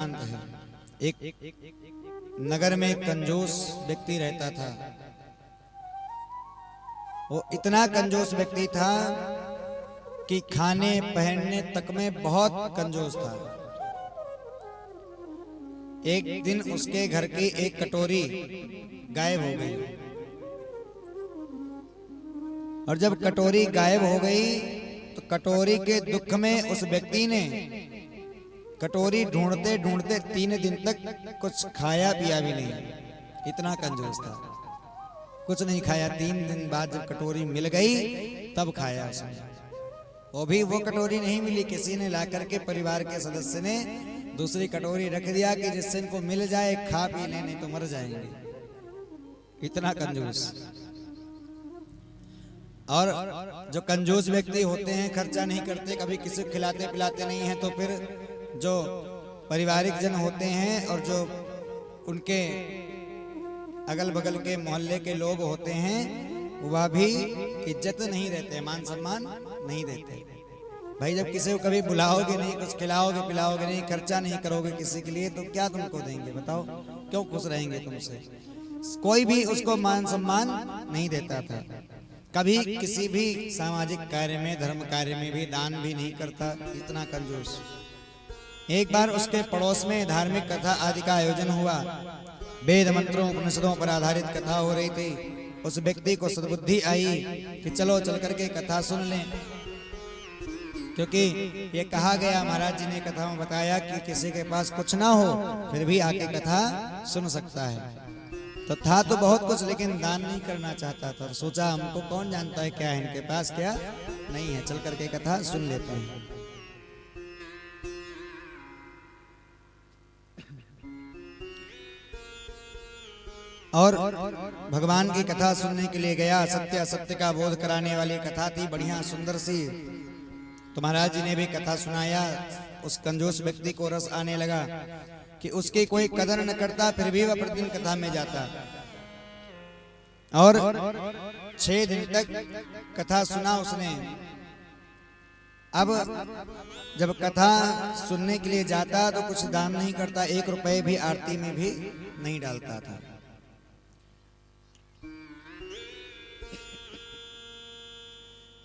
है। एक नगर में एक कंजूस व्यक्ति रहता था। वो इतना कंजूस व्यक्ति था कि खाने पहनने तक में बहुत कंजूस था। एक दिन उसके घर की एक कटोरी गायब हो गई, और जब कटोरी गायब हो गई तो कटोरी के दुख में उस व्यक्ति ने कटोरी ढूंढते ढूंढते 3 दिन तक कुछ खाया पिया भी नहीं। इतना कंजूस था, कुछ नहीं खाया। 3 दिन बाद जब कटोरी मिल गई तब खाया उसने। वो भी वो कटोरी नहीं मिली, किसी ने ला करके परिवार के सदस्य ने दूसरी कटोरी रख दिया कि जिससे इनको मिल जाए, खा पी ले, नहीं तो मर जाएंगे। इतना कंजूस। और जो कंजूस व्यक्ति होते हैं खर्चा नहीं करते, कभी किसी को खिलाते पिलाते नहीं हैं, तो फिर जो पारिवारिक जन होते हैं और जो उनके अगल बगल के मोहल्ले के लोग होते हैं वह भी इज्जत नहीं देते, मान सम्मान नहीं देते। भाई जब किसी को कभी बुलाओगे नहीं, कुछ खिलाओगे पिलाओगे नहीं, खर्चा नहीं करोगे किसी के लिए, तो क्या तुमको देंगे बताओ? क्यों खुश रहेंगे तुमसे? कोई भी उसको मान सम्मान नहीं देता था। कभी किसी भी सामाजिक कार्य में, धर्म कार्य में भी दान भी नहीं करता, इतना कंजूस। एक बार उसके पड़ोस में धार्मिक कथा आदि का आयोजन हुआ। वेद मंत्रों उपनिषदों पर आधारित कथा हो रही थी। उस व्यक्ति को सद्बुद्धि आई कि चलो चल करके कथा सुन लें, क्योंकि ये कहा गया, महाराज जी ने कथा में बताया कि किसी के पास कुछ ना हो फिर भी आके कथा सुन सकता है। तो था तो बहुत कुछ, लेकिन दान नहीं करना चाहता था। सोचा हमको कौन जानता है क्या है इनके पास, क्या नहीं है, चल करके कथा सुन लेते हैं। और भगवान की कथा सुनने के लिए गया। सत्य असत्य का बोध कराने वाली कथा थी, बढ़िया सुंदर सी। तो महाराज जी ने भी कथा सुनाया। उस कंजूस व्यक्ति को रस आने लगा कि उसकी कोई कदर न करता, फिर भी वह प्रतिदिन कथा में जाता। और 6 दिन तक कथा सुना उसने। अब जब कथा सुनने के लिए जाता तो कुछ दान नहीं करता, 1 रुपए भी आरती में भी नहीं डालता था।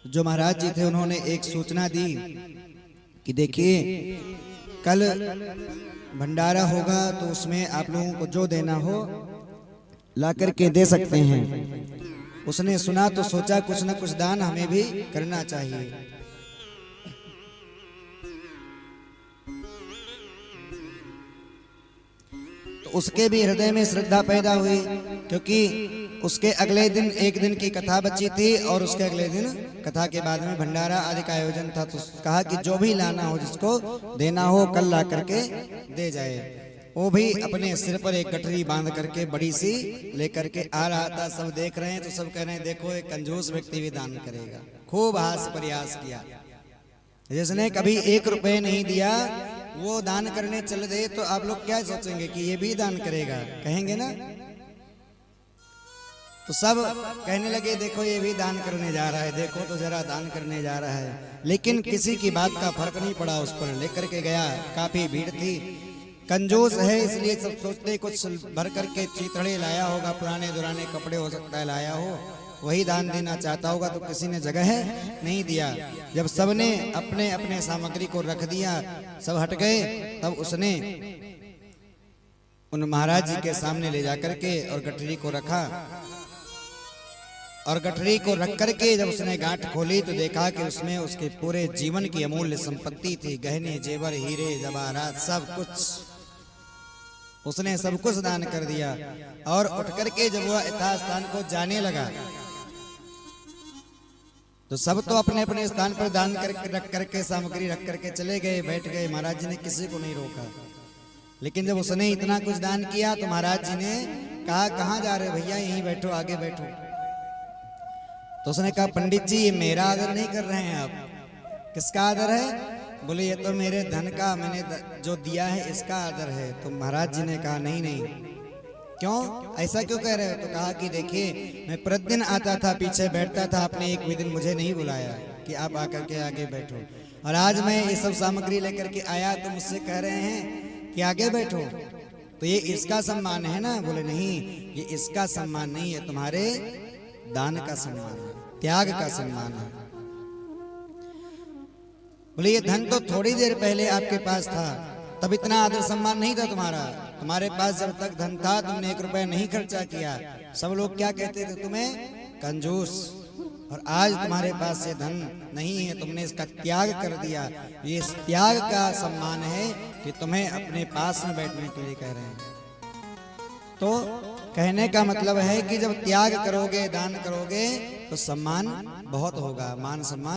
जो महाराज जी थे उन्होंने एक सूचना दी कि देखिए कल भंडारा होगा, तो उसमें आप लोगों को जो देना हो ला करके दे सकते हैं। उसने सुना तो सोचा कुछ न कुछ दान हमें भी करना चाहिए। तो उसके भी हृदय में श्रद्धा पैदा हुई, क्योंकि उसके अगले दिन 1 दिन की कथा बची थी और उसके अगले दिन कथा के बाद में भंडारा आदि का आयोजन था। तो कहा कि जो भी लाना हो, जिसको देना हो, कल ला करके दे जाए। वो भी अपने सिर पर एक गठरी बांध करके बड़ी सी लेकर के आ रहा था। सब देख रहे हैं तो सब कह रहे हैं देखो एक कंजूस व्यक्ति भी दान करेगा। खूब हास प्रयास किया। जिसने कभी 1 रुपए नहीं दिया वो दान करने चल दे तो आप लोग क्या सोचेंगे कि ये भी दान करेगा, कहेंगे ना? तो सब कहने लगे देखो ये भी दान करने जा रहा है, देखो तो जरा दान करने जा रहा है। लेकिन किसी की बात का फर्क नहीं पड़ा, उस पर लेकर के गया। काफी भीड़ थी, कंजूस है इसलिए सब सोचते कुछ भर करके चीतड़े लाया होगा, पुराने दुराने कपड़े हो सकता है लाया हो, वही दान देना चाहता होगा। तो किसी ने जगह नहीं दिया। जब सबने अपने अपने सामग्री को रख दिया, सब हट गए, तब उसने उन महाराज जी के सामने ले जाकर के और गठरी को रखा। और गठरी को रख करके जब उसने गांठ खोली तो देखा कि उसमें उसके पूरे जीवन की अमूल्य संपत्ति थी। गहने जेवर हीरे जवाहरात सब कुछ उसने सब कुछ दान कर दिया। और उठ करके जब वह यथास्थान को जाने लगा तो सब तो अपने अपने स्थान पर दान करके रख करके सामग्री रख करके चले गए, बैठ गए। महाराज जी ने किसी को नहीं रोका। लेकिन जब उसने इतना कुछ दान किया तो महाराज जी ने कहा कहाँ जा रहे भैया, यहीं बैठो, आगे बैठो। तो उसने कहा पंडित जी ये मेरा आदर नहीं कर रहे हैं आप। किसका आदर है? बोले ये तो मेरे धन का, मैंने जो दिया है इसका आदर है। तो महाराज जी ने कहा नहीं नहीं, क्यों ऐसा क्यों कह रहे हो? तो कहा कि देखिए मैं प्रतिदिन आता था, पीछे बैठता था, आपने एक भी दिन मुझे नहीं बुलाया कि आप आकर के आगे बैठो। और आज मैं ये सब सामग्री लेकर के आया तो मुझसे कह रहे हैं कि आगे बैठो, तो ये इसका सम्मान है ना? बोले नहीं, ये इसका सम्मान नहीं है, तुम्हारे दान का सम्मान है, त्याग का सम्मान है। बोले ये धन तो थोड़ी देर पहले आपके पास था, तब इतना आदर सम्मान नहीं था तुम्हारा। तुम्हारे पास जब तक धन था तुमने 1 रुपया नहीं खर्चा किया, सब लोग क्या कहते थे? तुम्हें कंजूस। और आज तुम्हारे पास ये धन नहीं है, तुमने इसका त्याग कर दिया। ये इस त्याग का सम्मान है कि तुम्हें अपने पास में बैठने के लिए कह रहे हैं। तो कहने का मतलब है कि जब त्याग करोगे, दान करोगे, तो सम्मान बहुत होगा, मान सम्मान